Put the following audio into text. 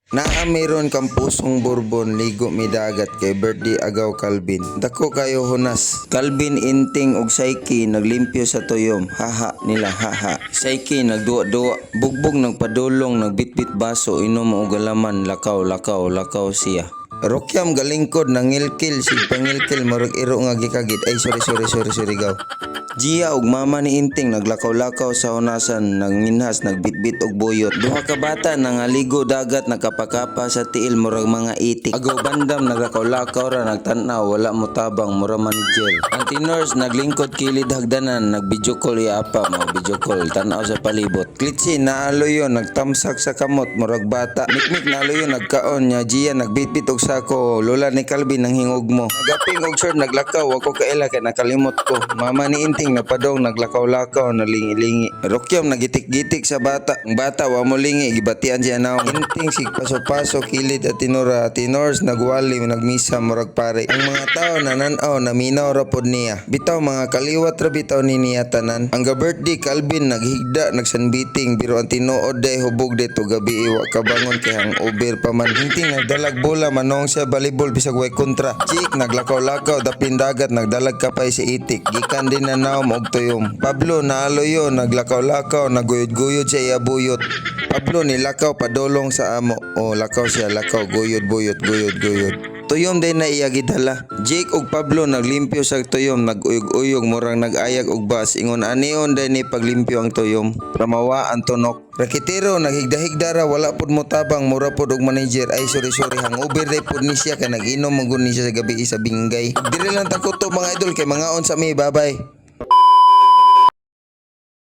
Naa meron kang pusong Bourbon, ligo mi dagat kay birthday agaw Calvin. Dako kayo hunas. Calvin inting og Saiki naglimpyo sa tuyom. Haha nila haha. Saiki nagduwa-duwa. Bugbog nagpadulong nagbitbit baso inom og galaman lakaw siya. Rokyam galingkod nangilkil sig pangilkil marag iro nga gikagit. Ay sorry gaw. Gia ug mama ni Inting naglakaw-lakaw sa hunasan, nanginhas, nagbitbit og buyot. Duha ka bata nangaligo dagat nakapakapa sa tiil murag mga itik. Agaw bandam naglakaw-lakaw ra nagtan-aw wala mo tabang mura manager. Ang tinors naglingkod kilid hagdanan nag-video call apa mo video call tan-aw sa palibot. Klitsi naaloyo nagtamsak sa kamot murag bata. Mikmik naaloyo nagkaon nya Gia nagbitbit og sako. Lola ni Calvin nang hingog mo. Nagaping og short naglakaw ako kaila kay nakalimot ko. Mama ni Inting napadong naglakaw-lakaw nalingi-lingi. Rokyam nagitik-gitik sa bata. Ang bata wa mo lingi gibatian siya naong. Inting sig paso-paso kilid at tinora. Tinors nagwali nagmisa murag pare. Ang mga tao nananaw naminaw ra pod niya. Bitaw mga kaliwat ra bitaw ni niya tanan. Ang birthday Calvin naghigda nagsanbiting biro ang tinuod day hubog dito gabi iwa kabangon kay hang over pa man. Inting nagdalag bola manong sa volleyball bisag way kontra. Chik naglakaw-lakaw dapin dagat nagdalag kapay si itik. Gikan din na og tuyom. Pablo naaloyo naglakaw-lakaw naguyod-guyod sa iya buyot. Pablo nilakaw padolong sa amo. O lakaw siya lakaw guyod. Tuyom din na iya gidala. Jake ug Pablo naglimpyo sa tuyom naguyog-uyog murang nagayag og bas ingon anion din ni paglimpyo ang tuyom. Pramawa ang tunok. Rakitero naghigda-higda ra wala pod mo tabang mura pod og manager ay sorry hangover day pod ni siya kay nag-inom mong ni siya sa gabi sa binggay. Diri lang takuto mga idol kay mga on sa mi bye.